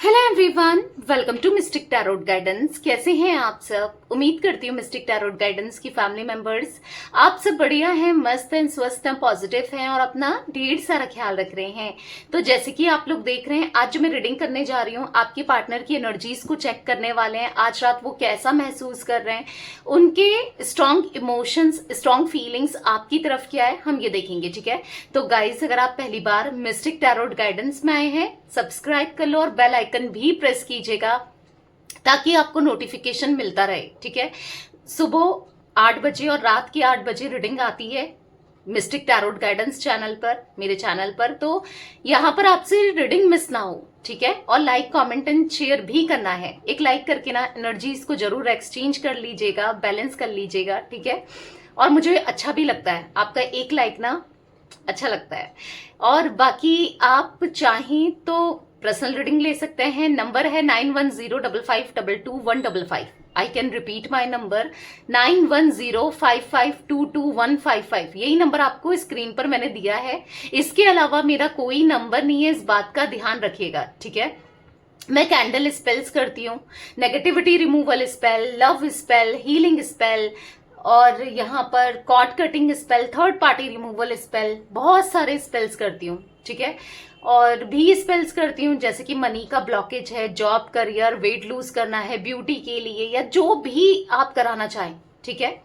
Hello everyone, welcome to Mystic Tarot Guidance. कैसे हैं आप सब? उम्मीद करती हूँ मिस्टिक टैरोट गाइडेंस की फैमिली मेंबर्स आप सब बढ़िया हैं, मस्त हैं, स्वस्थ हैं, पॉजिटिव हैं और अपना ढेर सारा ख्याल रख रहे हैं। तो जैसे कि आप लोग देख रहे हैं, आज जो मैं रीडिंग करने जा रही हूँ, आपके पार्टनर की एनर्जीज को चेक करने वाले हैं। आज रात वो कैसा महसूस कर रहे हैं, उनके स्ट्रॉन्ग इमोशंस, स्ट्रॉन्ग फीलिंग्स आपकी तरफ क्या है, हम ये देखेंगे। ठीक है, तो गाइस, अगर आप पहली बार मिस्टिक टैरोट गाइडेंस में आए हैं, सब्सक्राइब कर लो और बेल आइकन भी प्रेस कीजिएगा ताकि आपको नोटिफिकेशन मिलता रहे। ठीक है, सुबह 8 बजे और रात के 8 बजे रीडिंग आती है मिस्टिक टैरोट गाइडेंस चैनल पर, मेरे चैनल पर। तो यहाँ पर आपसे रीडिंग मिस ना हो, ठीक है। और लाइक, कमेंट एंड शेयर भी करना है। एक लाइक करके ना एनर्जीज को जरूर एक्सचेंज कर लीजिएगा, बैलेंस कर लीजिएगा, ठीक है। और मुझे अच्छा भी लगता है, आपका एक लाइक ना अच्छा लगता है। और बाकी आप चाहें तो पर्सनल रीडिंग ले सकते हैं। नंबर है 9105522155। I can repeat my number 9105522155। यही नंबर आपको स्क्रीन पर मैंने दिया है। इसके अलावा मेरा कोई नंबर नहीं है, इस बात का ध्यान रखिएगा, ठीक है। मैं कैंडल स्पेल्स करती हूँ, negativity removal spell, love spell, healing spell, और यहाँ पर cord cutting spell, third party removal spell, बहुत सारे स्पेल्स करती हूँ, ठीक है। और भी स्पेल्स करती हूँ, जैसे कि मनी का ब्लॉकेज है, जॉब, करियर, वेट लूज करना है, ब्यूटी के लिए, या जो भी आप कराना चाहें, ठीक है।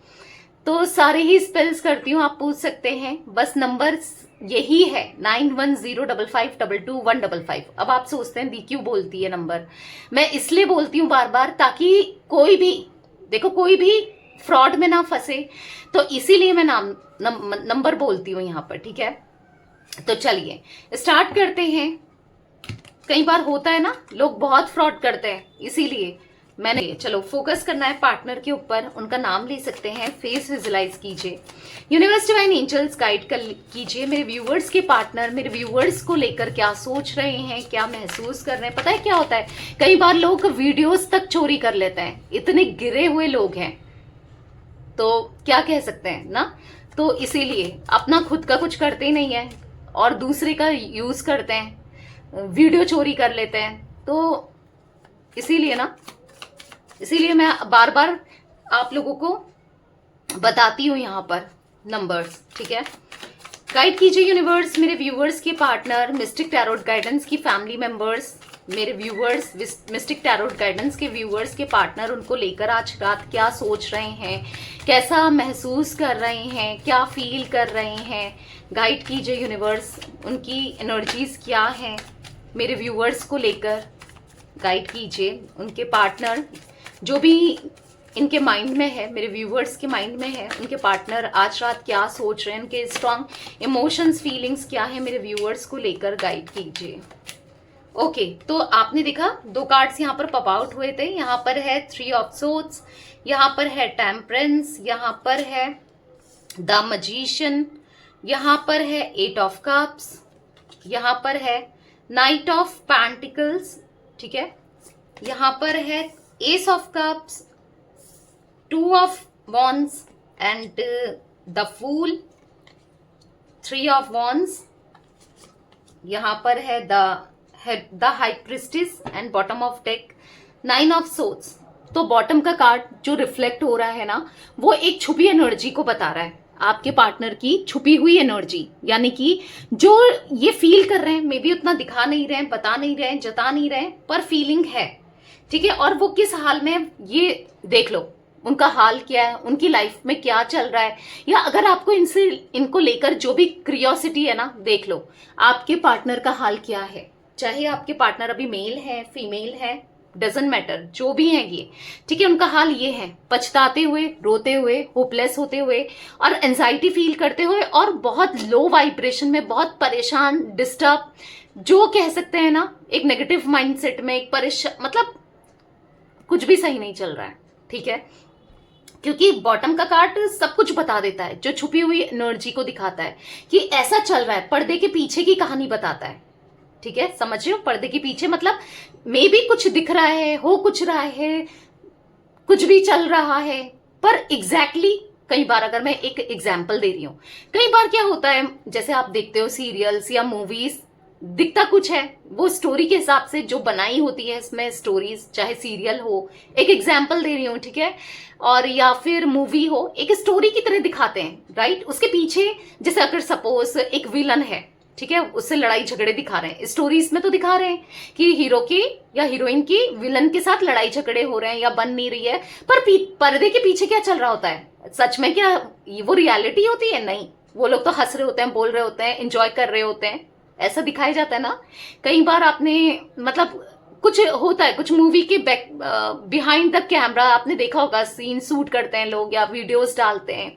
तो सारे ही स्पेल्स करती हूँ, आप पूछ सकते हैं। बस नंबर यही है 9105522155। अब आप सोचते हैं दी क्यों बोलती है नंबर, मैं इसलिए बोलती हूँ बार बार ताकि कोई भी, देखो, कोई भी फ्रॉड में ना फंसे, तो इसीलिए मैं नंबर बोलती हूँ यहाँ पर, ठीक है। तो चलिए स्टार्ट करते हैं। कई बार होता है ना, लोग बहुत फ्रॉड करते हैं, इसीलिए मैंने, चलो फोकस करना है पार्टनर के ऊपर। उनका नाम ले सकते हैं, फेस विजुलाइज कीजिए, यूनिवर्स डिवाइन एंजल्स गाइड कर कीजिए मेरे व्यूवर्स के पार्टनर, मेरे व्यूवर्स को लेकर क्या सोच रहे हैं, क्या महसूस कर रहे हैं। पता है क्या होता है, कई बार लोग वीडियोस तक चोरी कर लेते हैं, इतने गिरे हुए लोग हैं, तो क्या कह सकते हैं ना। तो इसीलिए अपना खुद का कुछ करते ही नहीं है और दूसरे का यूज करते हैं, वीडियो चोरी कर लेते हैं। तो इसीलिए मैं बार बार आप लोगों को बताती हूँ यहाँ पर नंबर्स, ठीक है। गाइड कीजिए यूनिवर्स मेरे व्यूवर्स के पार्टनर, मिस्टिक टैरोट गाइडेंस की फैमिली मेंबर्स, मेरे व्यूवर्स, मिस्टिक टैरोट गाइडेंस के व्यूवर्स के पार्टनर, उनको लेकर आज रात क्या सोच रहे हैं, कैसा महसूस कर रहे हैं, क्या फील कर रहे हैं। गाइड कीजिए यूनिवर्स, उनकी एनर्जीज क्या हैं मेरे व्यूवर्स को लेकर। गाइड कीजिए उनके पार्टनर, जो भी इनके माइंड में है, मेरे व्यूवर्स के माइंड में है, उनके पार्टनर आज रात क्या सोच रहे हैं, उनके स्ट्रॉन्ग इमोशंस, फीलिंग्स क्या है मेरे व्यूवर्स को लेकर। गाइड कीजिए। ओके, तो आपने देखा 2 कार्ड्स यहाँ पर पॉप आउट हुए थे। यहाँ पर है 3 ऑफ सोर्ड्स, यहाँ पर है टेम्परेंस, यहाँ पर है द मैजिशियन, यहाँ पर है 8 ऑफ कप्स, यहाँ पर है नाइट ऑफ पेंटिकल्स, ठीक है। यहाँ पर है ace of cups, 2 of wands and the fool, 3 of wands, यहाँ पर है the high priestess and bottom of deck, 9 of swords. तो बॉटम का कार्ड जो रिफ्लेक्ट हो रहा है ना, वो एक छुपी एनर्जी को बता रहा है, आपके पार्टनर की छुपी हुई एनर्जी, यानी कि जो ये फील कर रहे हैं, मे बी उतना दिखा नहीं रहे हैं, बता नहीं रहे हैं, जता नहीं रहे हैं, पर फीलिंग है, ठीक है। और वो किस हाल में, ये देख लो उनका हाल क्या है, उनकी लाइफ में क्या चल रहा है, या अगर आपको इनको लेकर जो भी क्यूरियोसिटी है ना, देख लो आपके पार्टनर का हाल क्या है। चाहे आपके पार्टनर अभी मेल है, फीमेल है, डजंट मैटर, जो भी है ये, ठीक है। उनका हाल ये है, पछताते हुए, रोते हुए, होपलेस होते हुए और एंजाइटी फील करते हुए और बहुत लो वाइब्रेशन में, बहुत परेशान, डिस्टर्ब, जो कह सकते हैं ना, एक नेगेटिव माइंडसेट में, एक परेशान, मतलब कुछ भी सही नहीं चल रहा है, ठीक है। क्योंकि बॉटम का कार्ड सब कुछ बता देता है, जो छुपी हुई एनर्जी को दिखाता है कि ऐसा चल रहा है, पर्दे के पीछे की कहानी बताता है, ठीक है। समझ रहे हो, पर्दे के पीछे मतलब मे भी कुछ दिख रहा है, हो कुछ रहा है, कुछ भी चल रहा है, पर एग्जैक्टली कई बार, अगर मैं एक एग्जाम्पल दे रही हूं, कई बार क्या होता है, जैसे आप देखते हो सीरियल्स या मूवीज, दिखता कुछ है, वो स्टोरी के हिसाब से जो बनाई होती है इसमें स्टोरीज, चाहे सीरियल हो, एक एग्जाम्पल दे रही हूँ, ठीक है, और या फिर मूवी हो, एक स्टोरी की तरह दिखाते हैं, राइट। उसके पीछे जैसे अगर सपोज एक विलन है, ठीक है, उससे लड़ाई झगड़े दिखा रहे हैं, स्टोरीज में तो दिखा रहे हैं कि हीरो की या हीरोइन की विलन के साथ लड़ाई झगड़े हो रहे हैं या बन नहीं रही है, पर पर्दे के पीछे क्या चल रहा होता है, सच में क्या वो रियलिटी होती है? नहीं, वो लोग तो हंस रहे होते हैं, बोल रहे होते हैं, एंजॉय कर रहे होते हैं, ऐसा दिखाया जाता है ना। कई बार आपने मतलब कुछ होता है, कुछ मूवी के बैक बिहाइंड द कैमरा आपने देखा होगा, सीन शूट करते हैं लोग या वीडियोस डालते हैं,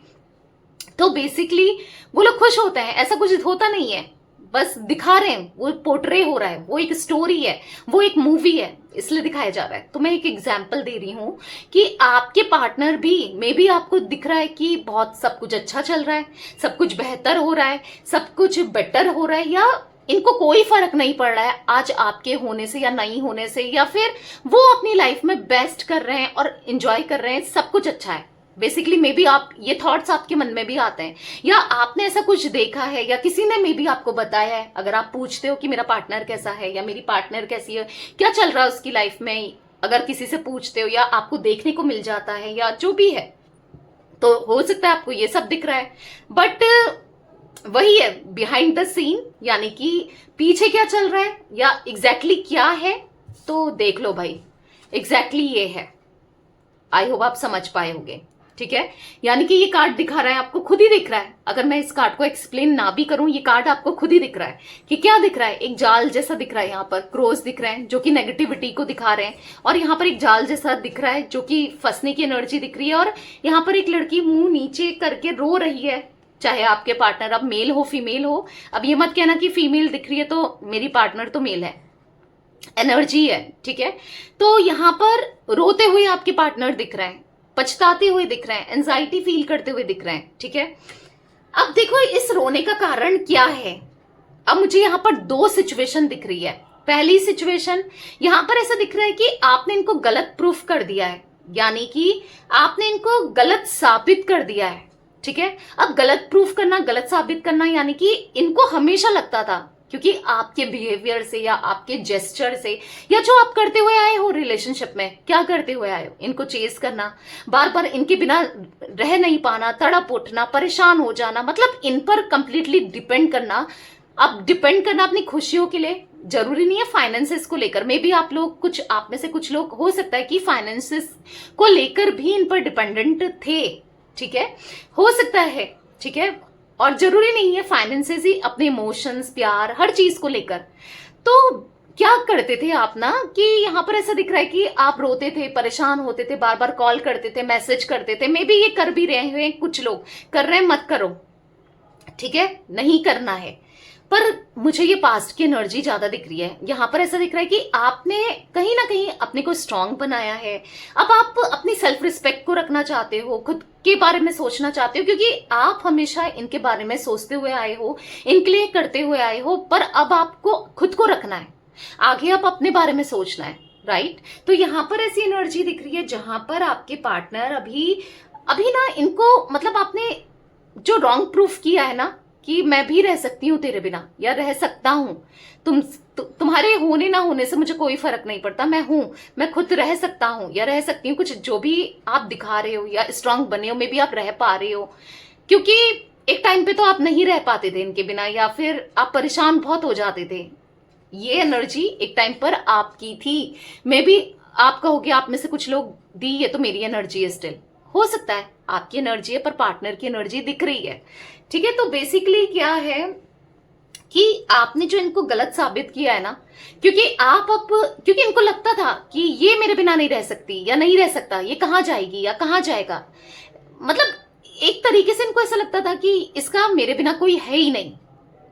तो बेसिकली वो लोग खुश होते हैं, ऐसा कुछ होता नहीं है, बस दिखा रहे हैं, वो पोर्ट्रे हो रहा है, वो एक स्टोरी है, वो एक मूवी है, इसलिए दिखाया जा रहा है। तो मैं एक एग्जाम्पल दे रही हूं कि आपके पार्टनर भी मे बी आपको दिख रहा है कि बहुत सब कुछ अच्छा चल रहा है, सब कुछ बेहतर हो रहा है, सब कुछ बेटर हो रहा है, या इनको कोई फर्क नहीं पड़ रहा है आज आपके होने से या नहीं होने से, या फिर वो अपनी लाइफ में बेस्ट कर रहे हैं और एंजॉय कर रहे हैं, सब कुछ अच्छा है। बेसिकली मे बी आप ये थॉट्स आपके मन में भी आते हैं, या आपने ऐसा कुछ देखा है, या किसी ने मे बी आपको बताया है। अगर आप पूछते हो कि मेरा पार्टनर कैसा है या मेरी पार्टनर कैसी है, क्या चल रहा है उसकी लाइफ में, अगर किसी से पूछते हो या आपको देखने को मिल जाता है या जो भी है, तो हो सकता है आपको ये सब दिख रहा है, बट वही है बिहाइंड द सीन, यानी कि पीछे क्या चल रहा है या एग्जैक्टली क्या है, तो देख लो भाई, एग्जैक्टली ये है। आई होप आप समझ पाए होंगे, ठीक है। यानी कि ये कार्ड दिखा रहा है, आपको खुद ही दिख रहा है, अगर मैं इस कार्ड को एक्सप्लेन ना भी करूं, ये कार्ड आपको खुद ही दिख रहा है कि क्या दिख रहा है। एक जाल जैसा दिख रहा है, यहाँ पर क्रोस दिख रहे हैं जो कि नेगेटिविटी को दिखा रहे हैं, और यहाँ पर एक जाल जैसा दिख रहा है जो कि फंसने की एनर्जी दिख रही है, और यहाँ पर एक लड़की मुंह नीचे करके रो रही है, चाहे आपके पार्टनर अब मेल हो फीमेल हो। अब ये मत कहना कि फीमेल दिख रही है तो मेरी पार्टनर तो मेल है, एनर्जी है, ठीक है। तो यहाँ पर रोते हुए आपके पार्टनर दिख रहे हैं, पछताते हुए दिख रहे हैं, एंजाइटी फील करते हुए दिख रहे हैं, ठीक है। अब देखो इस रोने का कारण क्या है। अब मुझे यहाँ पर दो सिचुएशन दिख रही है। पहली सिचुएशन यहाँ पर ऐसा दिख रहा है कि आपने इनको गलत प्रूफ कर दिया है, यानी कि आपने इनको गलत साबित कर दिया है, ठीक है। अब गलत प्रूफ करना, गलत साबित करना, यानी कि इनको हमेशा लगता था, क्योंकि आपके बिहेवियर से या आपके जेस्चर से या जो आप करते हुए आए हो रिलेशनशिप में, क्या करते हुए आए हो, इनको चेस करना, बार बार इनके बिना रह नहीं पाना, तड़प उठना, परेशान हो जाना, मतलब इन पर कंप्लीटली डिपेंड करना। अब डिपेंड करना अपनी खुशियों के लिए, जरूरी नहीं है फाइनेंसेस को लेकर, मे बी आप लोग कुछ, आप में से कुछ लोग हो सकता है कि फाइनेंसेस को लेकर भी इन पर डिपेंडेंट थे, ठीक है, हो सकता है, ठीक है। और जरूरी नहीं है फाइनेंसेस ही, अपने इमोशंस, प्यार, हर चीज को लेकर। तो क्या करते थे आप ना, कि यहाँ पर ऐसा दिख रहा है कि आप रोते थे, परेशान होते थे, बार बार कॉल करते थे, मैसेज करते थे, मे बी ये कर भी रहे हैं, कुछ लोग कर रहे हैं, मत करो, ठीक है, नहीं करना है। पर मुझे ये पास्ट की एनर्जी ज्यादा दिख रही है। यहाँ पर ऐसा दिख रहा है कि आपने कहीं ना कहीं अपने को स्ट्रांग बनाया है। अब आप अपनी सेल्फ रिस्पेक्ट को रखना चाहते हो, खुद के बारे में सोचना चाहते हो, क्योंकि आप हमेशा इनके बारे में सोचते हुए आए हो, इनके लिए करते हुए आए हो, पर अब आपको खुद को रखना है, आगे आप अपने बारे में सोचना है, राइट। तो यहाँ पर ऐसी एनर्जी दिख रही है जहां पर आपके पार्टनर अभी ना इनको, मतलब आपने जो रॉन्ग प्रूफ किया है ना कि मैं भी रह सकती हूँ तेरे बिना, या रह सकता हूँ, तुम्हारे होने ना होने से मुझे कोई फर्क नहीं पड़ता, मैं हूं, मैं खुद रह सकता हूँ या रह सकती हूँ, कुछ जो भी आप दिखा रहे हो या स्ट्रांग बने हो, मे बी आप रह पा रहे हो, क्योंकि एक टाइम पे तो आप नहीं रह पाते थे इनके बिना, या फिर आप परेशान बहुत हो जाते थे। ये एनर्जी एक टाइम पर आपकी थी, मे बी आप कहोगे आप में से कुछ लोग दी ये तो मेरी एनर्जी है, स्टिल हो सकता है आपकी एनर्जी है, पर पार्टनर की एनर्जी दिख रही है, ठीक है। तो बेसिकली क्या है कि आपने जो इनको गलत साबित किया है ना, क्योंकि इनको लगता था कि ये मेरे बिना नहीं रह सकती या नहीं रह सकता, ये कहाँ जाएगी या कहाँ जाएगा, मतलब एक तरीके से इनको ऐसा लगता था कि इसका मेरे बिना कोई है ही नहीं,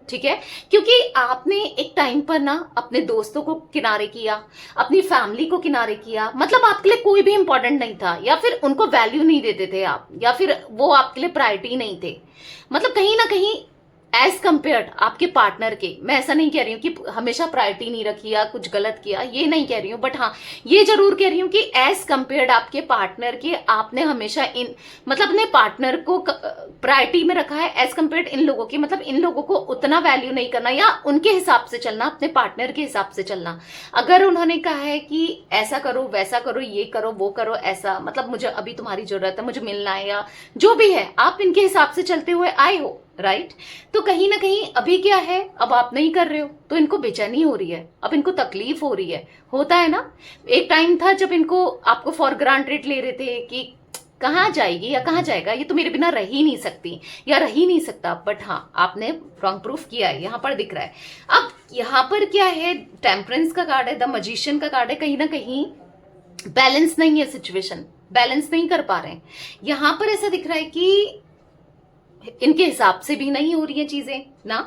ठीक है। क्योंकि आपने एक टाइम पर ना अपने दोस्तों को किनारे किया, अपनी फैमिली को किनारे किया, मतलब आपके लिए कोई भी इंपॉर्टेंट नहीं था, या फिर उनको वैल्यू नहीं देते थे आप, या फिर वो आपके लिए प्रायोरिटी नहीं थे, मतलब कहीं ना कहीं एज कंपेयर्ड आपके पार्टनर के। मैं ऐसा नहीं कह रही हूँ कि हमेशा प्रायोरिटी नहीं रखी या कुछ गलत किया, ये नहीं कह रही हूँ, बट हाँ ये जरूर कह रही हूँ कि एज कंपेयर्ड आपके पार्टनर के आपने हमेशा इन मतलब अपने पार्टनर को प्रायोरिटी में रखा है एज कंपेयर्ड इन लोगों की। मतलब इन लोगों को उतना वैल्यू नहीं करना या उनके हिसाब से चलना, अपने पार्टनर के हिसाब से चलना। अगर उन्होंने कहा है कि ऐसा करो वैसा करो ये करो वो करो, ऐसा मतलब मुझे अभी तुम्हारी जरूरत है, मुझे मिलना है या जो भी है, आप इनके हिसाब से चलते हुए आए हो, राइट। तो कहीं ना कहीं अभी क्या है, अब आप नहीं कर रहे हो तो इनको बेचैनी हो रही है, अब इनको तकलीफ हो रही है। होता है ना, एक टाइम था जब इनको आपको फॉर ग्रांटेड ले रहे थे कि कहाँ जाएगी या कहाँ जाएगा, ये तो मेरे बिना रह ही नहीं सकती या रह ही नहीं सकता, बट हाँ आपने रॉन्ग प्रूफ किया है, यहाँ पर दिख रहा है। अब यहाँ पर क्या है, टेम्परेंस का कार्ड है, द मजिशियन का कार्ड है। कहीं ना कहीं बैलेंस नहीं है, सिचुएशन बैलेंस नहीं कर पा रहे हैं। यहाँ पर ऐसा दिख रहा है कि इनके हिसाब से भी नहीं हो रही है चीजें ना।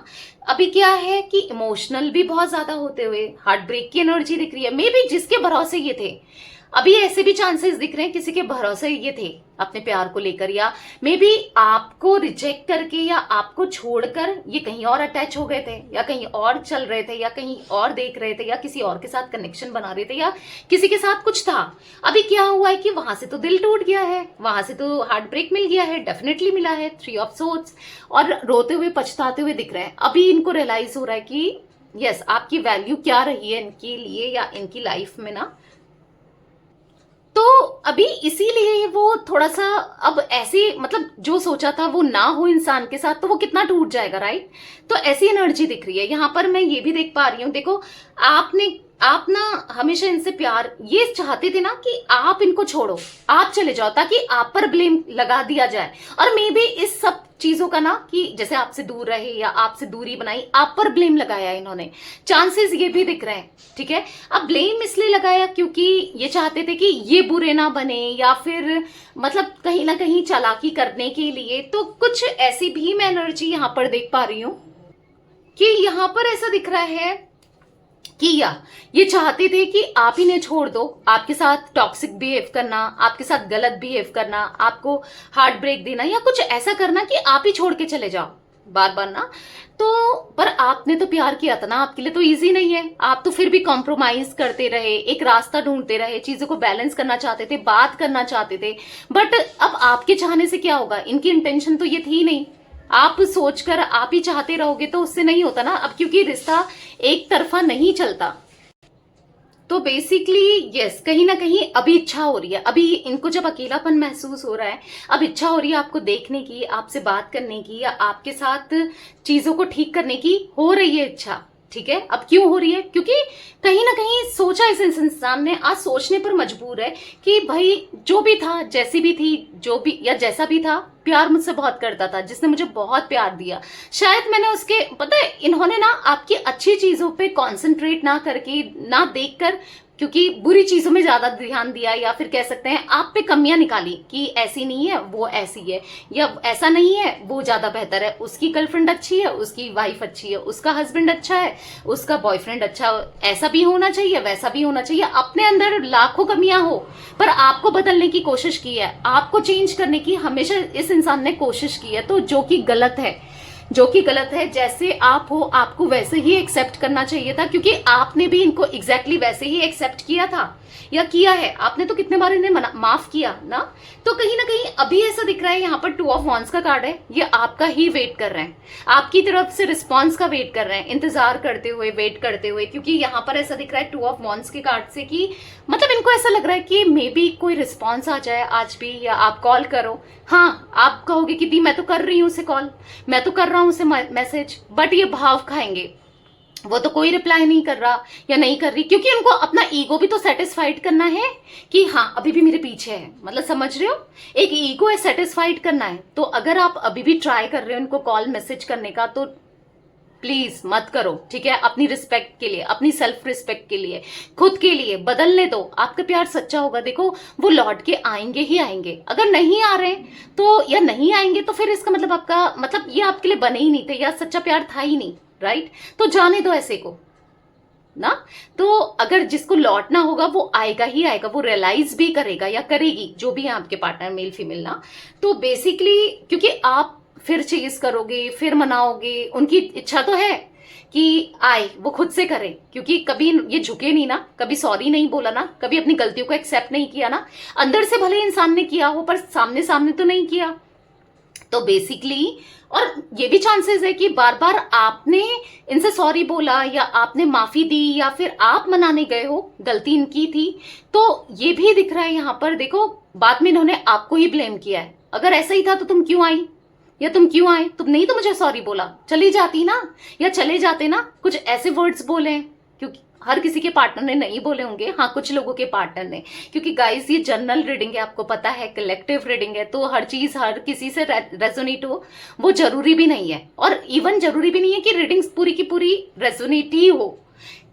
अभी क्या है कि इमोशनल भी बहुत ज्यादा होते हुए हार्ट ब्रेक की एनर्जी दिख रही है। मे बी जिसके भरोसे ये थे, अभी ऐसे भी चांसेस दिख रहे हैं किसी के भरोसे ये थे अपने प्यार को लेकर, या मे बी आपको रिजेक्ट करके या आपको छोड़कर ये कहीं और अटैच हो गए थे या कहीं और चल रहे थे या कहीं और देख रहे थे या किसी और के साथ कनेक्शन बना रहे थे या किसी के साथ कुछ था। अभी क्या हुआ है कि वहां से तो दिल टूट गया है, वहां से तो हार्ट ब्रेक मिल गया है, डेफिनेटली मिला है, 3 ऑफ सोर्ड्स, और रोते हुए पछताते हुए दिख रहे हैं। अभी इनको रियलाइज हो रहा है कि यस आपकी वैल्यू क्या रही है इनके लिए या इनकी लाइफ में ना। तो अभी इसीलिए वो थोड़ा सा अब ऐसे मतलब जो सोचा था वो ना हो इंसान के साथ, तो वो कितना टूट जाएगा, राइट। तो ऐसी एनर्जी दिख रही है यहाँ पर। मैं ये भी देख पा रही हूँ, देखो आप ना हमेशा इनसे प्यार ये चाहते थे ना कि आप इनको छोड़ो, आप चले जाओ, ताकि आप पर ब्लेम लगा दिया जाए। और मे बी इस सब चीजों का ना कि जैसे आपसे दूर रहे या आपसे दूरी बनाई, आप पर ब्लेम लगाया इन्होंने, चांसेस ये भी दिख रहे हैं, ठीक है। अब ब्लेम इसलिए लगाया क्योंकि ये चाहते थे कि ये बुरे ना बने या फिर मतलब कहीं ना कहीं चालाकी करने के लिए। तो कुछ ऐसी भी मैं एनर्जी यहाँ पर देख पा रही हूँ कि यहाँ पर ऐसा दिख रहा है कि या ये चाहते थे कि आप इन्हें छोड़ दो, आपके साथ टॉक्सिक बिहेव करना, आपके साथ गलत बिहेव करना, आपको हार्ट ब्रेक देना या कुछ ऐसा करना कि आप ही छोड़ के चले जाओ बार बार ना। तो पर आपने तो प्यार किया था ना, आपके लिए तो इजी नहीं है, आप तो फिर भी कॉम्प्रोमाइज करते रहे, एक रास्ता ढूंढते रहे, चीजों को बैलेंस करना चाहते थे, बात करना चाहते थे। बट अब आपके चाहने से क्या होगा, इनकी इंटेंशन तो ये थी नहीं, आप सोचकर आप ही चाहते रहोगे तो उससे नहीं होता ना। अब क्योंकि रिश्ता एक तरफा नहीं चलता, तो बेसिकली यस कहीं ना कहीं अभी इच्छा हो रही है, अभी इनको जब अकेलापन महसूस हो रहा है, अब इच्छा हो रही है आपको देखने की, आपसे बात करने की या आपके साथ चीजों को ठीक करने की हो रही है इच्छा, ठीक है। अब क्यों हो रही है, क्योंकि कहीं ना कहीं सोचा इस इंसान ने, आज सोचने पर मजबूर है कि भाई जो भी था, जैसी भी थी, जो भी या जैसा भी था, प्यार मुझसे बहुत करता था, जिसने मुझे बहुत प्यार दिया, शायद मैंने उसके पता है इन्होंने ना आपकी अच्छी चीजों पे कंसंट्रेट ना करके ना देखकर, क्योंकि बुरी चीजों में ज्यादा ध्यान दिया या फिर कह सकते हैं आप पे कमियां निकाली कि ऐसी नहीं है वो ऐसी है, या ऐसा नहीं है वो ज्यादा बेहतर है, उसकी गर्लफ्रेंड अच्छी है, उसकी वाइफ अच्छी है, उसका हस्बैंड अच्छा है, उसका बॉयफ्रेंड अच्छा, ऐसा भी होना चाहिए वैसा भी होना चाहिए। अपने अंदर लाखों कमियां हो पर आपको बदलने की कोशिश की है, आपको चेंज करने की हमेशा इस इंसान ने कोशिश की है, तो जो कि गलत है, जो कि गलत है। जैसे आप हो आपको वैसे ही एक्सेप्ट करना चाहिए था, क्योंकि आपने भी इनको एग्जैक्टली वैसे ही एक्सेप्ट किया था या किया है आपने, तो कितने बार इन्हें माफ किया ना। तो कहीं ना कहीं अभी ऐसा दिख रहा है, यहाँ पर 2 ऑफ वॉन्ड्स का कार्ड है, ये आपका ही वेट कर रहे हैं, आपकी तरफ से रिस्पॉन्स का वेट कर रहे हैं, इंतजार करते हुए, वेट करते हुए, क्योंकि यहाँ पर ऐसा दिख रहा है 2 ऑफ वॉन्ड्स के कार्ड से कि मतलब इनको ऐसा लग रहा है कि मे बी कोई रिस्पॉन्स आ जाए आज भी, या आप कॉल करो। हाँ आप कहोगे कि दी मैं तो कर रही हूँ उसे कॉल, मैं तो कर रहा हूँ उसे मैसेज, बट ये भाव खाएंगे, वो तो कोई रिप्लाई नहीं कर रहा या नहीं कर रही, क्योंकि उनको अपना ईगो भी तो सेटिस्फाइड करना है कि हाँ अभी भी मेरे पीछे है, मतलब समझ रहे हो, एक ईगो है सेटिस्फाइड करना है। तो अगर आप अभी भी ट्राई कर रहे हो उनको कॉल मैसेज करने का, तो प्लीज मत करो, ठीक है। अपनी रिस्पेक्ट के लिए, अपनी सेल्फ रिस्पेक्ट के लिए, खुद के लिए बदलने दो, आपका प्यार सच्चा होगा। देखो वो लौट के आएंगे ही आएंगे, अगर नहीं आ रहे तो या नहीं आएंगे तो फिर इसका मतलब आपका मतलब ये आपके लिए बने ही नहीं थे या सच्चा प्यार था ही नहीं, राइट। तो जाने दो ऐसे को ना। तो अगर जिसको लौटना होगा वो आएगा ही आएगा, वो रियलाइज भी करेगा या करेगी, जो भी है आपके पार्टनर मेल फीमेल ना। तो बेसिकली क्योंकि आप फिर चेज करोगे, फिर मनाओगे। उनकी इच्छा तो है कि आए, वो खुद से करे, क्योंकि कभी ये झुके नहीं ना, कभी सॉरी नहीं बोला ना, कभी अपनी गलतियों को एक्सेप्ट नहीं किया ना। अंदर से भले इंसान ने किया हो पर सामने सामने तो नहीं किया। तो बेसिकली, और ये भी चांसेस है कि बार बार आपने इनसे सॉरी बोला या आपने माफी दी या फिर आप मनाने गए हो, गलती इनकी थी। तो ये भी दिख रहा है यहाँ पर, देखो बाद में इन्होंने आपको ही ब्लेम किया है। अगर ऐसा ही था तो तुम क्यों आई, या तुम क्यों आए, तुम नहीं तो मुझे सॉरी बोला, चली जाती ना, या चले जाते ना। कुछ ऐसे वर्ड्स बोले हैं, क्योंकि हर किसी के पार्टनर ने नहीं बोले होंगे, हाँ कुछ लोगों के पार्टनर ने। क्योंकि गाइस ये जनरल रीडिंग है, आपको पता है, कलेक्टिव रीडिंग है, तो हर चीज हर किसी से रेजोनेट हो वो जरूरी भी नहीं है। और इवन जरूरी भी नहीं है कि रीडिंग्स पूरी की पूरी रेजोनेट ही हो,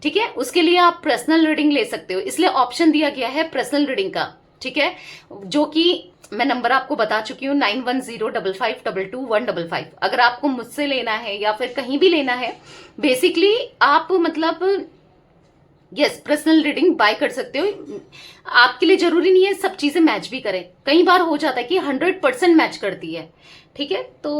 ठीक है। उसके लिए आप पर्सनल रीडिंग ले सकते हो, इसलिए ऑप्शन दिया गया है पर्सनल रीडिंग का, ठीक है। जो कि मैं नंबर आपको बता चुकी हूँ 9105522155। अगर आपको मुझसे लेना है या फिर कहीं भी लेना है, बेसिकली आप मतलब यस पर्सनल रीडिंग बाय कर सकते हो। आपके लिए जरूरी नहीं है सब चीजें मैच भी करें, कई बार हो जाता है कि 100% मैच करती है, ठीक है। तो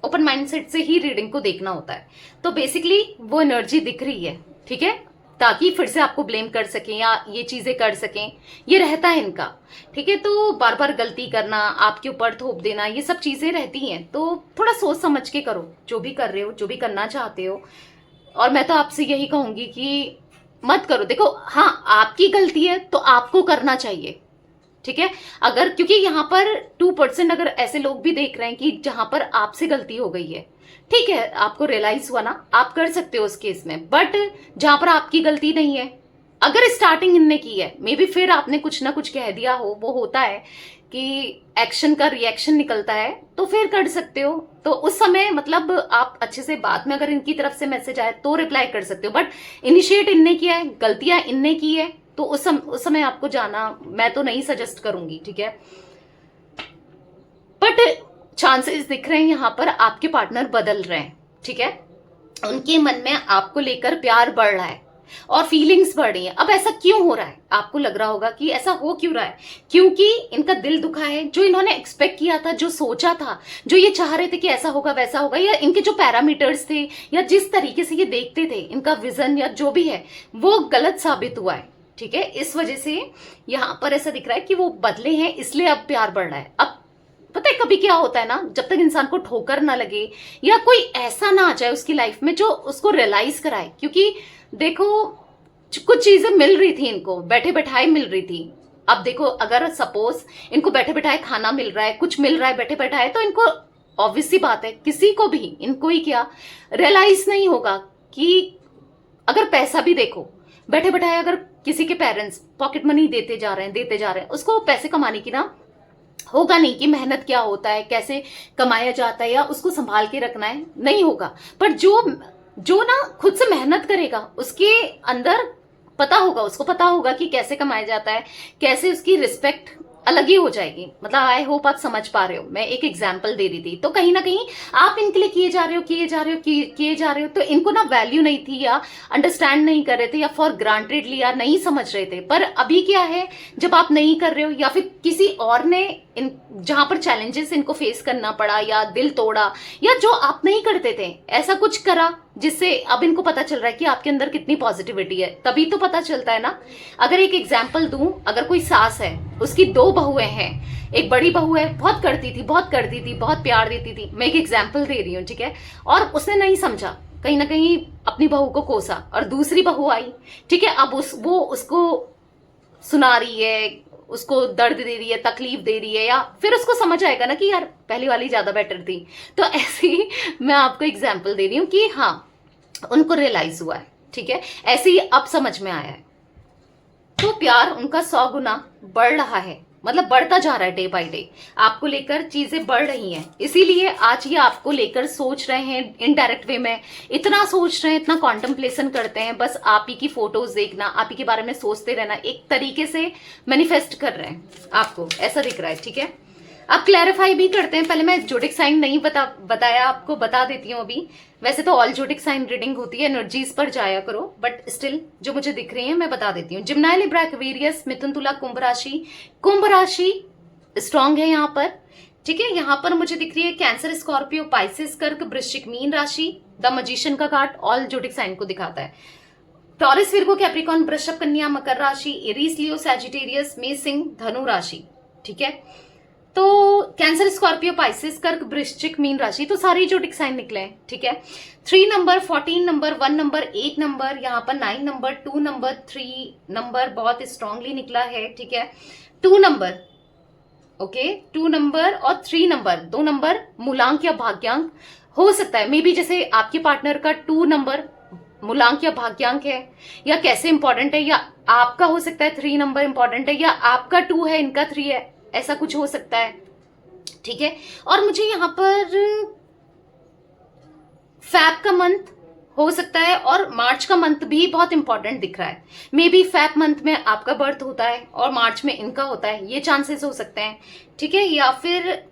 ओपन माइंडसेट से ही रीडिंग को देखना होता है। तो बेसिकली वो एनर्जी दिख रही है, ठीक है, ताकि फिर से आपको ब्लेम कर सकें या ये चीजें कर सकें, ये रहता है इनका, ठीक है। तो बार बार गलती करना, आपके ऊपर थोप देना, ये सब चीजें रहती हैं। तो थोड़ा सोच समझ के करो जो भी कर रहे हो, जो भी करना चाहते हो। और मैं तो आपसे यही कहूंगी कि मत करो। देखो हाँ आपकी गलती है तो आपको करना चाहिए, ठीक है। अगर क्योंकि यहाँ पर 2% अगर ऐसे लोग भी देख रहे हैं कि जहां पर आपसे गलती हो गई है, ठीक है, आपको रियलाइज हुआ ना, आप कर सकते हो उस केस में। बट जहां पर आपकी गलती नहीं है, अगर स्टार्टिंग इनने की है, मे बी फिर आपने कुछ ना कुछ कह दिया हो, वो होता है कि एक्शन का रिएक्शन निकलता है, तो फिर कर सकते हो। तो उस समय मतलब आप अच्छे से बाद में अगर इनकी तरफ से मैसेज आए तो रिप्लाई कर सकते हो। बट इनिशिएट इनने किया है, गलतियां इनने की है, तो उस समय आपको जाना मैं तो नहीं सजेस्ट करूंगी, ठीक है। बट चांसेस दिख रहे हैं यहाँ पर आपके पार्टनर बदल रहे हैं, ठीक है। उनके मन में आपको लेकर प्यार बढ़ रहा है और फीलिंग्स बढ़ रही है। अब ऐसा क्यों हो रहा है, आपको लग रहा होगा कि ऐसा हो क्यों रहा है, क्योंकि इनका दिल दुखा है। जो इन्होंने एक्सपेक्ट किया था, जो सोचा था, जो ये चाह रहे थे कि ऐसा होगा वैसा होगा, या इनके जो पैरामीटर्स थे या जिस तरीके से ये देखते थे, इनका विजन या जो भी है, वो गलत साबित हुआ है, ठीक है। इस वजह से यहाँ पर ऐसा दिख रहा है कि वो बदले हैं, इसलिए अब प्यार बढ़ रहा है। अब पता है कभी क्या होता है ना, जब तक इंसान को ठोकर ना लगे या कोई ऐसा ना आ जाए उसकी लाइफ में जो उसको रियलाइज कराए, क्योंकि देखो कुछ चीजें मिल रही थी इनको, बैठे बैठाए मिल रही थी। अब देखो अगर सपोज इनको बैठे बैठाए खाना मिल रहा है, कुछ मिल रहा है बैठे बैठाए, तो इनको ऑब्वियस सी बात है, किसी को भी, इनको ही क्या रियलाइज नहीं होगा कि अगर पैसा भी देखो बैठे बैठाए, अगर किसी के पेरेंट्स पॉकेट मनी देते जा रहे हैं, उसको पैसे कमाने की ना होगा नहीं कि मेहनत क्या होता है, कैसे कमाया जाता है, या उसको संभाल के रखना है, नहीं होगा। पर जो ना खुद से मेहनत करेगा, उसके अंदर पता होगा, उसको पता होगा कि कैसे कमाया जाता है, कैसे उसकी रिस्पेक्ट अलग ही हो जाएगी। मतलब आई होप आप समझ पा रहे हो, मैं एक एग्जांपल दे रही थी। तो कहीं ना कहीं आप इनके लिए किए जा रहे हो, तो इनको ना वैल्यू नहीं थी, या अंडरस्टैंड नहीं कर रहे थे, या फॉर ग्रांटेड लिया, नहीं समझ रहे थे। पर अभी क्या है, जब आप नहीं कर रहे हो या फिर किसी और ने जहां पर चैलेंजेस इनको फेस करना पड़ा या दिल तोड़ा, या जो आप नहीं करते थे ऐसा कुछ करा, जिससे अब इनको पता चल रहा है कि आपके अंदर कितनी पॉजिटिविटी है, तभी तो पता चलता है ना। अगर एक एग्जाम्पल दूं, अगर कोई सास है, उसकी 2 बहुएं हैं, एक बड़ी बहू है, बहुत करती थी, बहुत प्यार देती थी, मैं एक एग्जाम्पल दे रही हूँ, ठीक है, और उसने नहीं समझा, कहीं ना कहीं अपनी बहू को कोसा, और दूसरी बहू आई, ठीक है, अब वो उसको सुना रही है, उसको दर्द दे रही है, तकलीफ दे रही है, या फिर उसको समझ आएगा ना कि यार पहली वाली ज्यादा बेटर थी। तो ऐसे ही मैं आपको एग्जाम्पल दे रही हूँ कि हाँ उनको रियलाइज हुआ है, ठीक है, ऐसे ही अब समझ में आया है। तो प्यार उनका 100 गुना बढ़ रहा है, मतलब बढ़ता जा रहा है, डे बाय डे आपको लेकर चीजें बढ़ रही हैं। इसीलिए आज ये आपको लेकर सोच रहे हैं इनडायरेक्ट वे में, इतना सोच रहे हैं, इतना कॉन्टेम्पलेशन करते हैं, बस आप ही की फोटोज देखना, आप ही के बारे में सोचते रहना, एक तरीके से मैनिफेस्ट कर रहे हैं, आपको ऐसा दिख रहा है, ठीक है। अब क्लैरिफाई भी करते हैं, पहले मैं जोडिक साइन नहीं बताया, आपको बता देती हूँ अभी। वैसे तो ऑल जोडिक साइन रीडिंग होती है, एनर्जीज पर जाया करो, बट स्टिल जो मुझे दिख रही है मैं बता देती हूँ। जिम्नाय, लिब्रा, एक्वेरियस, मिथुन, तुला, कुंभ राशि स्ट्रांग है यहाँ पर, ठीक है। यहाँ पर मुझे दिख रही है कैंसर, स्कॉर्पियो, पाइसेस, कर्क, वृश्चिक, मीन राशि। द मजिशियन का कार्ड ऑल जोडिक साइन को दिखाता है। टॉरस, विर्गो, कैप्रिकॉर्न, वृषभ, कन्या, मकर राशि, एरीज, लियो, सैजिटेरियस, मेष, सिंह, धनु राशि। ठीक है, तो कैंसर, स्कॉर्पियो, पाइसेस, कर्क, वृश्चिक, मीन राशि, तो सारे जोडिक साइन निकले हैं। ठीक है, 3 नंबर, 14 नंबर, 1 नंबर, 8 नंबर, यहाँ पर 9 नंबर, 2 नंबर, 3 नंबर बहुत स्ट्रांगली निकला है। ठीक है, 2 नंबर, ओके, 2 नंबर और 3 नंबर, 2 नंबर मूलांक या भाग्यांक हो सकता है। मे बी जैसे आपके पार्टनर का 2 नंबर मूलांक या भाग्यांक है, या कैसे इंपॉर्टेंट है, या आपका हो सकता है 3 नंबर इंपॉर्टेंट है, या आपका 2 है इनका 3 है, ऐसा कुछ हो सकता है। ठीक है, और मुझे यहाँ पर फैब का मंथ हो सकता है और मार्च का मंथ भी बहुत इंपॉर्टेंट दिख रहा है। मे बी फैब मंथ में आपका बर्थ होता है और मार्च में इनका होता है, ये चांसेस हो सकते हैं। ठीक है, या फिर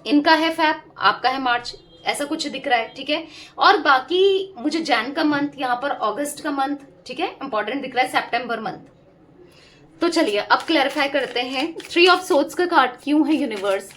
इनका है फैब, आपका है मार्च, ऐसा कुछ दिख रहा है। ठीक है, और बाकी मुझे जैन का मंथ, यहाँ पर अगस्त का मंथ, ठीक है, इंपॉर्टेंट दिख रहा है, सितंबर मंथ। तो चलिए अब क्लैरिफाई करते हैं 3 ऑफ सोर्ड्स का कार्ड क्यों है यूनिवर्स।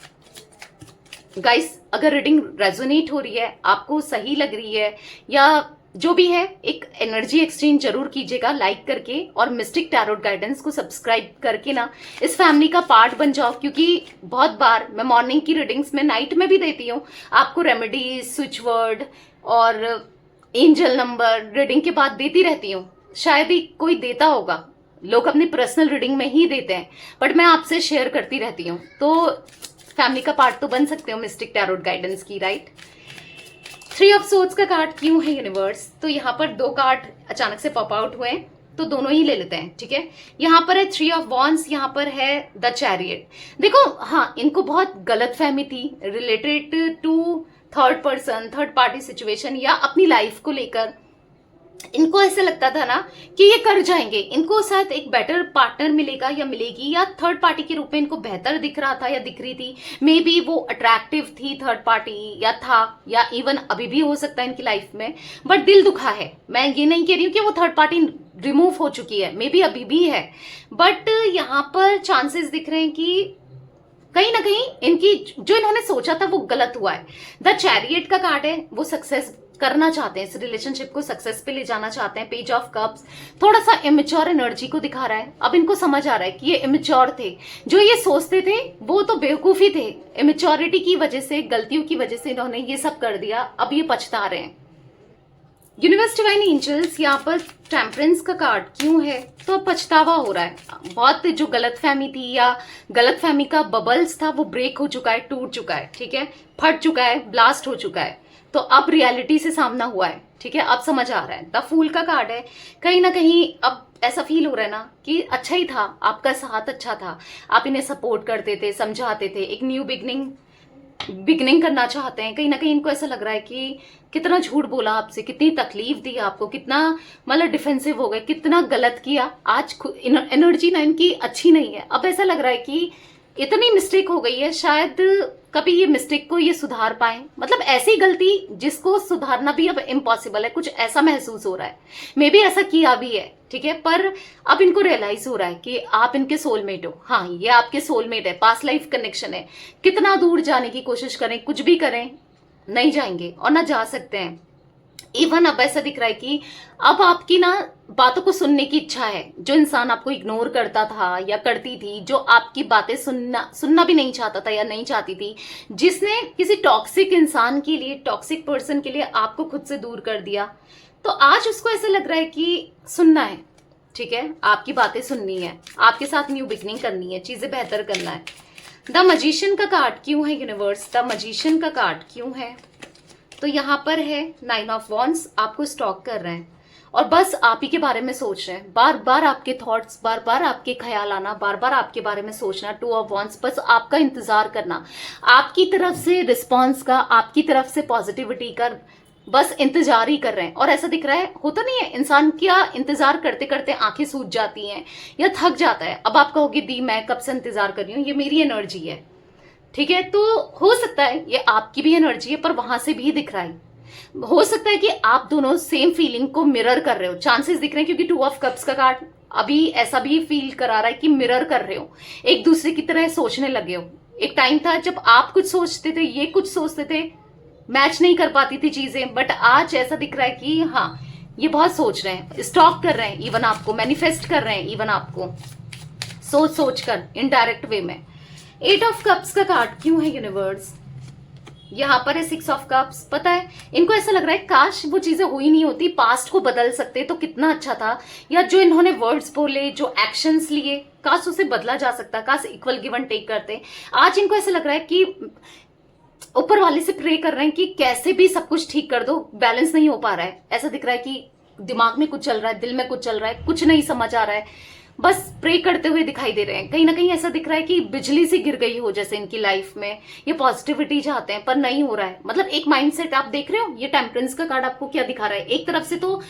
गाइस, अगर रीडिंग रेजोनेट हो रही है, आपको सही लग रही है, या जो भी है, एक एनर्जी एक्सचेंज जरूर कीजिएगा लाइक करके, और मिस्टिक टैरोट गाइडेंस को सब्सक्राइब करके ना इस फैमिली का पार्ट बन जाओ। क्योंकि बहुत बार मैं मॉर्निंग की रीडिंग्स में, नाइट में भी देती हूँ आपको रेमेडीज, स्विच वर्ड और एंजल नंबर रीडिंग के बाद देती रहती हूँ। शायद ही कोई देता होगा, लोग अपनी पर्सनल रीडिंग में ही देते हैं, बट मैं आपसे शेयर करती रहती हूँ, तो फैमिली का पार्ट तो बन सकते हो मिस्टिक टैरोट गाइडेंस की, राइट। 3 ऑफ सोर्ड्स का कार्ड क्यों है यूनिवर्स। तो यहाँ पर 2 कार्ड अचानक से पॉप आउट हुए, तो दोनों ही ले लेते हैं। ठीक है, यहाँ पर है 3 ऑफ वॉन्ड्स, यहाँ पर है द चैरियट। देखो, हाँ, इनको बहुत गलत फहमी थी related to third person, third party situation, या अपनी लाइफ को लेकर। इनको ऐसे लगता था ना कि ये कर जाएंगे, इनको शायद एक बेटर पार्टनर मिलेगा या मिलेगी, या थर्ड पार्टी के रूप में इनको बेहतर दिख रहा था या दिख रही थी। मे बी वो अट्रैक्टिव थी थर्ड पार्टी, या था, या इवन अभी भी हो सकता है इनकी लाइफ में, बट दिल दुखा है। मैं ये नहीं कह रही हूँ कि वो थर्ड पार्टी रिमूव हो चुकी है, मे बी अभी भी है, बट यहाँ पर चांसेस दिख रहे हैं कि कहीं ना कहीं इनकी जो इन्होंने सोचा था वो गलत हुआ है। द चैरियट का कार्ड है, वो सक्सेस करना चाहते हैं, इस रिलेशनशिप को सक्सेस पे ले जाना चाहते हैं। पेज ऑफ कप्स थोड़ा सा इमेच्योर एनर्जी को दिखा रहा है। अब इनको समझ आ रहा है कि ये इमेच्योर थे, जो ये सोचते थे वो तो बेवकूफी थे, इमेच्योरिटी की वजह से, गलतियों की वजह से इन्होंने ये सब कर दिया, अब ये पछता रहे हैं। यूनिवर्स डिवाइन एंजल्स, यहाँ पर टेम्परेंस का कार्ड क्यों है, तो पछतावा हो रहा है। बहुत जो गलतफहमी थी या गलतफहमी का बबल्स था वो ब्रेक हो चुका है, टूट चुका है। ठीक है, फट चुका है, ब्लास्ट हो चुका है, तो अब रियलिटी से सामना हुआ है। ठीक है, अब समझ आ रहा है। द फूल का कार्ड है, कहीं ना कहीं अब ऐसा फील हो रहा है ना कि अच्छा ही था, आपका साथ अच्छा था, आप इन्हें सपोर्ट करते थे, समझाते थे, एक न्यू बिगनिंग करना चाहते हैं। कहीं ना कहीं इनको ऐसा लग रहा है कि कितना झूठ बोला आपसे, कितनी तकलीफ दी आपको, कितना मतलब डिफेंसिव हो गए, कितना गलत किया। आज एनर्जी ना इनकी अच्छी नहीं है। अब ऐसा लग रहा है कि इतनी मिस्टेक हो गई है, शायद कभी ये मिस्टेक को ये सुधार पाए। मतलब ऐसी गलती जिसको सुधारना भी अब इम्पॉसिबल है, कुछ ऐसा महसूस हो रहा है। मे बी ऐसा किया भी है, ठीक है, पर अब इनको रियलाइज हो रहा है कि आप इनके सोलमेट हो। हाँ, ये आपके सोलमेट है, पास्ट लाइफ कनेक्शन है। कितना दूर जाने की कोशिश करें, कुछ भी करें, नहीं जाएंगे और ना जा सकते हैं। इवन अब ऐसा दिख रहा है कि अब आपकी ना बातों को सुनने की इच्छा है। जो इंसान आपको इग्नोर करता था या करती थी, जो आपकी बातें सुनना भी नहीं चाहता था या नहीं चाहती थी, जिसने किसी टॉक्सिक इंसान के लिए, टॉक्सिक पर्सन के लिए आपको खुद से दूर कर दिया, तो आज उसको ऐसा लग रहा है कि सुनना है। ठीक है, आपकी बातें सुननी है, आपके साथ न्यू बिगनिंग करनी है, चीजें बेहतर करना है। द मजिशियन का कार्ड क्यों है यूनिवर्स, द मजिशियन का कार्ड क्यों है, तो यहाँ पर है 9 ऑफ वॉन्ड्स। आपको स्टॉक कर रहे हैं और बस आप ही के बारे में सोच रहे हैं। बार बार आपके थॉट्स, बार बार आपके ख्याल आना, बार बार आपके बारे में सोचना। 2 ऑफ वॉन्ड्स, बस आपका इंतजार करना, आपकी तरफ से रिस्पॉन्स का, आपकी तरफ से पॉजिटिविटी का बस इंतजार ही कर रहे हैं। और ऐसा दिख रहा है, होता नहीं है इंसान क्या, इंतजार करते करते आंखें सूज जाती हैं या थक जाता है। अब आप कहोगे दी मैं कब से इंतजार कर रही हूँ, ये मेरी एनर्जी है। ठीक है, तो हो सकता है ये आपकी भी एनर्जी है, पर वहां से भी दिख रहा है। हो सकता है कि आप दोनों सेम फीलिंग को मिरर कर रहे हो, चांसेस दिख रहे हैं, क्योंकि 2 ऑफ कप्स का कार्ड अभी ऐसा भी फील करा रहा है कि मिरर कर रहे हो, एक दूसरे की तरह सोचने लगे हो, एक टाइम था जब आप कुछ सोचते थे, ये कुछ सोचते थे, मैच नहीं कर पाती थी चीजें, बट आज ऐसा दिख रहा है कि हाँ, ये बहुत सोच रहे हैं, स्टॉक कर रहे हैं, इवन आपको मैनिफेस्ट कर रहे हैं, इवन आपको सोच सोच कर इनडायरेक्ट वे में। 8 ऑफ कप्स का कार्ड क्यों है यूनिवर्स? यहाँ पर है 6 ऑफ कप्स। पता है, इनको ऐसा लग रहा है काश वो चीजें हुई नहीं होती, पास्ट को बदल सकते तो कितना अच्छा था, या जो इन्होंने वर्ड्स बोले, जो एक्शंस लिए, काश उसे बदला जा सकता, काश इक्वल गिव एंड टेक करते। आज इनको ऐसा लग रहा है कि ऊपर वाले से प्रे कर रहे हैं कि कैसे भी सब कुछ ठीक कर दो, बैलेंस नहीं हो पा रहा है। ऐसा दिख रहा है कि दिमाग में कुछ चल रहा है, दिल में कुछ चल रहा है, कुछ नहीं समझ आ रहा है, बस प्रे करते हुए दिखाई दे रहे हैं। कहीं ना कहीं ऐसा दिख रहा है कि बिजली से गिर गई हो जैसे इनकी लाइफ में। ये पॉजिटिविटी चाहते हैं पर नहीं हो रहा है। मतलब एक माइंडसेट आप देख रहे हो, ये टेम्परेंस का कार्ड आपको क्या दिखा रहा है? एक तरफ से तो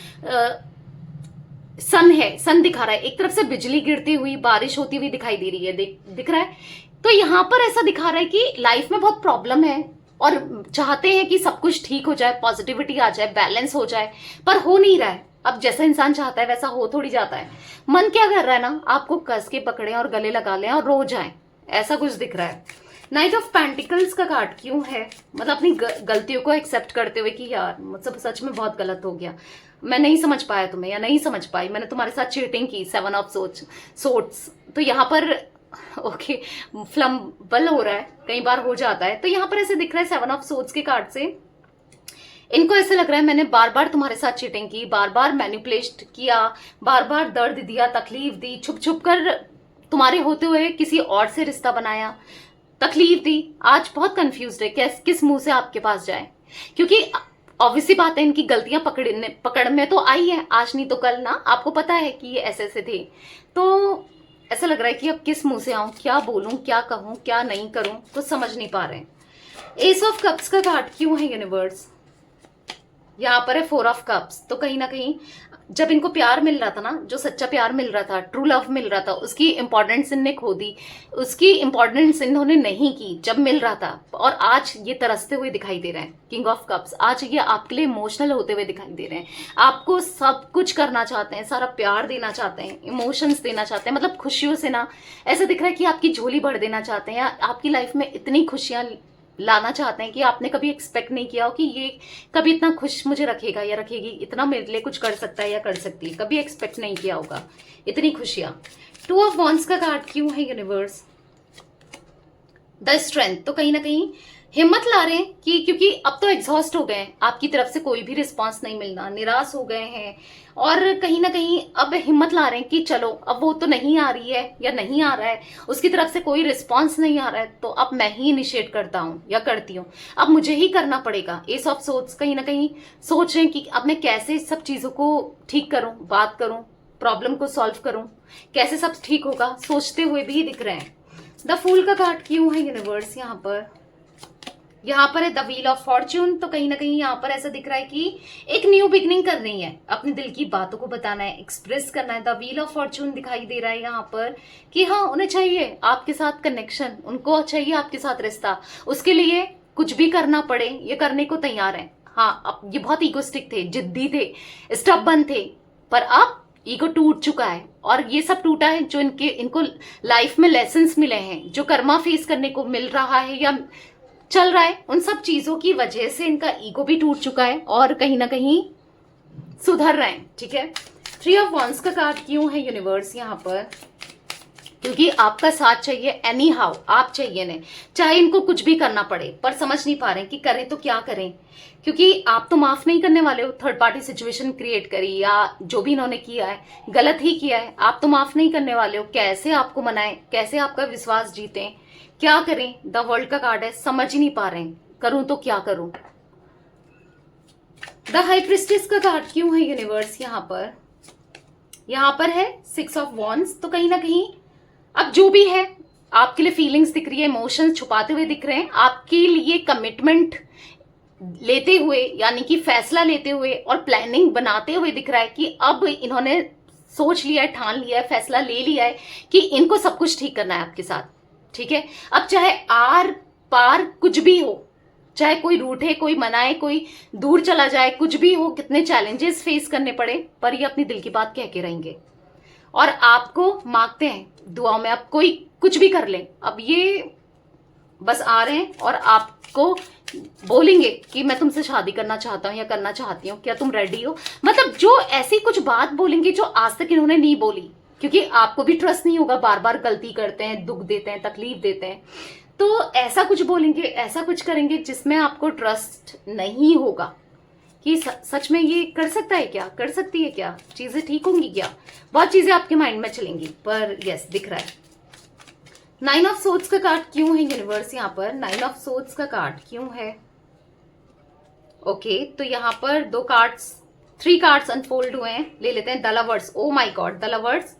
सन है, सन दिखा रहा है, एक तरफ से बिजली गिरती हुई, बारिश होती हुई दिखाई दे रही है, दिख रहा है। तो यहाँ पर ऐसा दिखा रहा है कि लाइफ में बहुत प्रॉब्लम है और चाहते हैं कि सब कुछ ठीक हो जाए, पॉजिटिविटी आ जाए, बैलेंस हो जाए, पर हो नहीं रहा है। अब जैसा इंसान चाहता है वैसा हो थोड़ी जाता है। मन क्या कर रहा है ना, आपको कस के पकड़े और गले लगा लें और रो जाए, ऐसा कुछ दिख रहा है। नाइट ऑफ पेंटिकल्स का कार्ड क्यों है? मतलब अपनी गलतियों को एक्सेप्ट करते हुए कि यार मुझसे सच में बहुत गलत हो गया, मैं नहीं समझ पाया तुम्हें, या नहीं समझ पाई, मैंने तुम्हारे साथ चीटिंग की। 7 ऑफ सोर्ट्स। तो यहाँ पर ओके, फ्लम्बल हो रहा है, कई बार हो जाता है। तो यहाँ पर ऐसे दिख रहा है 7 ऑफ सोर्ट्स के कार्ड से इनको ऐसे लग रहा है मैंने बार बार तुम्हारे साथ चीटिंग की, बार बार मैनिपुलेट किया, बार बार दर्द दिया, तकलीफ दी, छुप छुप कर तुम्हारे होते हुए किसी और से रिश्ता बनाया, तकलीफ दी। आज बहुत कंफ्यूज्ड है किस मुंह से आपके पास जाए, क्योंकि ऑब्वियसली बात है इनकी गलतियां पकड़ में तो आई है, आज नहीं तो कल ना। आपको पता है कि ये ऐसे थे, तो ऐसा लग रहा है कि अब किस मुंह से आऊं, क्या बोलूं, क्या कहूं, क्या नहीं करूं, कुछ समझ नहीं पा रहे। एस ऑफ कप्स का कार्ड क्यों है यूनिवर्स? यहाँ पर है 4 ऑफ कप्स। तो कहीं ना कहीं जब इनको प्यार मिल रहा था ना, जो सच्चा प्यार मिल रहा था, ट्रू लव मिल रहा था, उसकी इंपॉर्टेंस इनने खो दी, उसकी इंपॉर्टेंस इन्होंने नहीं की जब मिल रहा था। और आज ये तरसते हुए दिखाई दे रहे हैं। किंग ऑफ कप्स, आज ये आपके लिए इमोशनल होते हुए दिखाई दे रहे हैं। आपको सब कुछ करना चाहते हैं, सारा प्यार देना चाहते हैं, इमोशंस देना चाहते हैं, मतलब खुशियों से ना, ऐसा दिख रहा है कि आपकी झोली भर देना चाहते हैं, आपकी लाइफ में इतनी खुशियां लाना चाहते हैं कि आपने कभी एक्सपेक्ट नहीं किया हो कि ये कभी इतना खुश मुझे रखेगा या रखेगी, इतना मेरे लिए कुछ कर सकता है या कर सकती है, कभी एक्सपेक्ट नहीं किया होगा इतनी खुशियां। 2 ऑफ वॉन्ड्स का कार्ड क्यों है यूनिवर्स? The strength. तो कहीं ना कहीं हिम्मत ला रहे हैं कि क्योंकि अब तो एग्जॉस्ट हो गए हैं, आपकी तरफ से कोई भी रिस्पांस नहीं मिलना, निराश हो गए हैं, और कहीं ना कहीं अब हिम्मत ला रहे हैं कि चलो अब वो तो नहीं आ रही है या नहीं आ रहा है, उसकी तरफ से कोई रिस्पांस नहीं आ रहा है, तो अब मैं ही इनिशिएट करता हूँ या करती हूँ, अब मुझे ही करना पड़ेगा। एस ऑफ सोर्ट्स कहीं ना कहीं सोच रहे हैं कि अब मैं कैसे सब चीजों को ठीक करूं, बात करूं, प्रॉब्लम को सॉल्व करूं, कैसे सब ठीक होगा, सोचते हुए भी दिख रहे हैं। द फूल का कार्ड क्यों है यूनिवर्स? यहाँ पर है द व्हील ऑफ फॉर्च्यून। तो कहीं ना कहीं यहाँ पर ऐसा दिख रहा है कि एक न्यू बिगनिंग करनी है, अपने दिल की बातों को बताना है, एक्सप्रेस करना है। द व्हील ऑफ फॉर्च्यून दिखाई दे रहा है यहाँ पर कि हाँ, उन्हें चाहिए आपके साथ कनेक्शन, उनको चाहिए आपके साथ रिश्ता, उसके लिए कुछ भी करना पड़े ये करने को तैयार है। हाँ, अब ये बहुत ईगोस्टिक थे, जिद्दी थे, स्टबर्न थे, पर अब ईगो टूट चुका है और ये सब टूटा है जो इनको लाइफ में लेसन्स मिले हैं, जो कर्मा फेस करने को मिल रहा है या चल रहा है, उन सब चीजों की वजह से इनका ईगो भी टूट चुका है और कहीं ना कहीं सुधर रहे हैं। ठीक है, 3 ऑफ वॉन्ड्स का कार्ड क्यों है यूनिवर्स यहाँ पर? क्योंकि आपका साथ चाहिए, एनी हाउ आप चाहिए ने, चाहे इनको कुछ भी करना पड़े, पर समझ नहीं पा रहे कि करें तो क्या करें, क्योंकि आप तो माफ नहीं करने वाले हो। थर्ड पार्टी सिचुएशन क्रिएट करी या जो भी इन्होंने किया है गलत ही किया है, आप तो माफ नहीं करने वाले हो। कैसे आपको मनाएं, कैसे आपका विश्वास जीतें, क्या करें? द वर्ल्ड का कार्ड है, समझ ही नहीं पा रहे करूं तो क्या करूं। द हाई प्रिस्टेस का कार्ड क्यों है यूनिवर्स? यहाँ पर है 6 ऑफ वॉन्ड्स। तो कहीं ना कहीं अब जो भी है आपके लिए फीलिंग्स दिख रही है, इमोशंस छुपाते हुए दिख रहे हैं, आपके लिए कमिटमेंट लेते हुए यानी कि फैसला लेते हुए और प्लानिंग बनाते हुए दिख रहा है कि अब इन्होंने सोच लिया है, ठान लिया है, फैसला ले लिया है कि इनको सब कुछ ठीक करना है आपके साथ। ठीक है, अब चाहे आर पार कुछ भी हो, चाहे कोई रूठे, कोई मनाए, कोई दूर चला जाए, कुछ भी हो, कितने चैलेंजेस फेस करने पड़े, पर ये अपनी दिल की बात कह के रहेंगे और आपको मांगते हैं दुआओं में। अब कोई कुछ भी कर ले, अब ये बस आ रहे हैं और आपको बोलेंगे कि मैं तुमसे शादी करना चाहता हूं या करना चाहती हूँ, क्या तुम रेडी हो? मतलब जो ऐसी कुछ बात बोलेंगे जो आज तक इन्होंने नहीं बोली, क्योंकि आपको भी ट्रस्ट नहीं होगा, बार बार गलती करते हैं, दुख देते हैं, तकलीफ देते हैं, तो ऐसा कुछ बोलेंगे, ऐसा कुछ करेंगे जिसमें आपको ट्रस्ट नहीं होगा कि सच में ये कर सकता है क्या, कर सकती है क्या, चीजें ठीक होंगी क्या, बहुत चीजें आपके माइंड में चलेंगी। पर यस, दिख रहा है 9 ऑफ सोर्ड्स का कार्ड क्यों है यूनिवर्स यहाँ पर? 9 ऑफ सोर्ड्स का कार्ड क्यों है? ओके, तो यहाँ पर 3 कार्ड्स अनफोल्ड हुए हैं, ले लेते हैं। The lovers, oh my God, the lovers,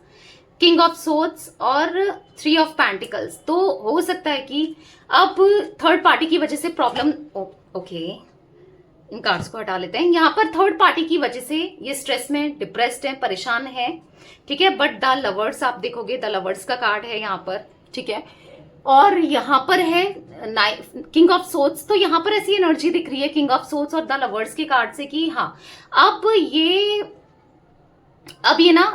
king of swords और 3 ऑफ पेंटिकल्स। तो हो सकता है कि अब थर्ड पार्टी की वजह से प्रॉब्लम, ओके इन कार्ड्स को हटा लेते हैं। यहाँ पर थर्ड पार्टी की वजह से ये स्ट्रेस में, डिप्रेस्ड है, परेशान है, ठीक है। बट द लवर्स आप देखोगे, द लवर्स का कार्ड है यहाँ पर, ठीक है। और यहाँ पर है किंग ऑफ सोर्ड्स, तो यहाँ पर ऐसी एनर्जी दिख रही है किंग ऑफ सोर्ड्स और द लवर्स के कार्ड से कि हाँ अब ये ना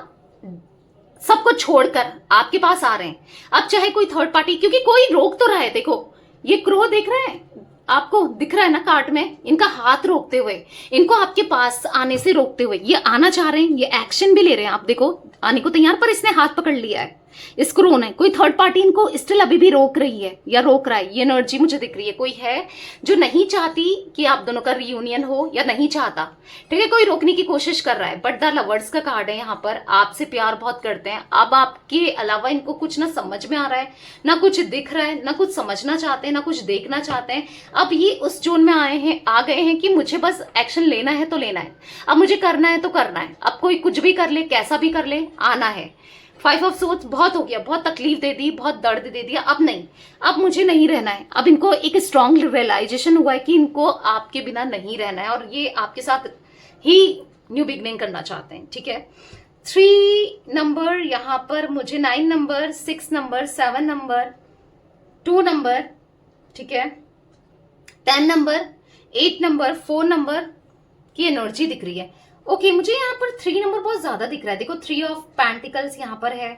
सब कुछ छोड़कर आपके पास आ रहे हैं। अब चाहे कोई थर्ड पार्टी, क्योंकि कोई रोक तो रहा है, देखो ये क्रो देख रहे हैं, आपको दिख रहा है ना कार्ड में, इनका हाथ रोकते हुए, इनको आपके पास आने से रोकते हुए, ये आना चाह रहे हैं, ये एक्शन भी ले रहे हैं, आप देखो आने को तैयार, पर इसने हाथ पकड़ लिया है, इस क्रो ने। कोई थर्ड पार्टी इनको स्टिल अभी भी रोक रही है या रोक रहा है, ये एनर्जी मुझे दिख रही है। कोई है जो नहीं चाहती कि आप दोनों का रियूनियन हो, या नहीं चाहता, ठीक है, कोई रोकने की कोशिश कर रहा है। बट द लवर्स का कार्ड है यहाँ पर, आपसे प्यार बहुत करते हैं। अब आपके अलावा इनको कुछ ना समझ में आ रहा है, ना कुछ दिख रहा है, ना कुछ समझना चाहते हैं, ना कुछ देखना चाहते हैं। अब ये उस जोन में आ गए हैं कि मुझे बस एक्शन लेना है तो लेना है, अब मुझे करना है तो करना है, अब कोई कुछ भी कर ले, कैसा भी कर ले, आना है। 5 ऑफ सोर्ड्स, बहुत हो गया, बहुत तकलीफ दे दी, बहुत दर्द दे दिया, अब नहीं, अब मुझे नहीं रहना है। अब इनको एक स्ट्रॉन्ग रियलाइजेशन हुआ है कि इनको आपके बिना नहीं रहना है और ये आपके साथ ही न्यू बिगनिंग करना चाहते हैं, ठीक है। 3 नंबर यहाँ पर मुझे, 9 नंबर, 6 नंबर, 7 नंबर, 2 नंबर, ठीक है, 10 नंबर, 8 नंबर, 4 नंबर की एनर्जी दिख रही है। ओके, मुझे यहाँ पर 3 नंबर बहुत ज्यादा दिख रहा है। देखो 3 ऑफ पेंटिकल्स यहाँ पर है,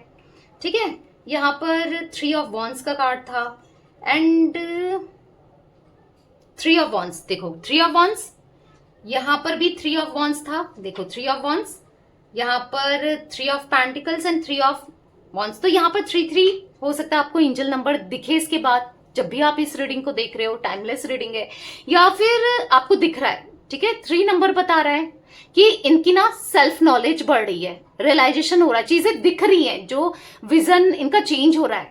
ठीक है, यहाँ पर 3 ऑफ वॉन्ड्स का कार्ड था एंड 3 ऑफ वॉन्ड्स, देखो 3 ऑफ वॉन्ड्स, यहाँ पर भी 3 ऑफ वॉन्ड्स था, देखो 3 ऑफ वॉन्ड्स, यहाँ पर 3 of pentacles and 3 of wands. तो यहाँ पर 3 हो सकता है आपको एंजल नंबर दिखे इसके बाद, जब भी आप इस रीडिंग को देख रहे हो, टाइमलेस रीडिंग है, या फिर आपको दिख रहा है, ठीक है। 3 नंबर बता रहा है कि इनकी ना सेल्फ नॉलेज बढ़ रही है, रियलाइजेशन हो रहा है, चीजें दिख रही हैं, जो विजन इनका चेंज हो रहा है,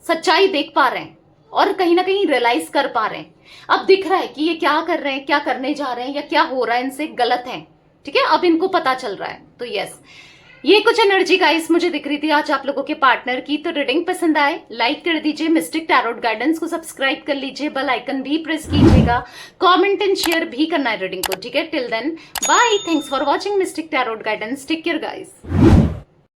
सच्चाई देख पा रहे हैं और कहीं ना कहीं रियलाइज कर पा रहे हैं। अब दिख रहा है कि ये क्या कर रहे हैं, क्या करने जा रहे हैं, या क्या हो रहा है इनसे गलत है, ठीक है, अब इनको पता चल रहा है। तो यस, ये कुछ एनर्जी गाइस मुझे दिख रही थी आज आप लोगों के पार्टनर की। तो रीडिंग पसंद आए लाइक कर दीजिए, मिस्टिक टैरोट गाइडेंस को सब्सक्राइब कर लीजिए, बेल आइकन भी प्रेस कीजिएगा, कमेंट एंड शेयर भी करना है रीडिंग को, ठीक है। Till then bye, thanks for watching Mystic Tarot Guidance, take care guys.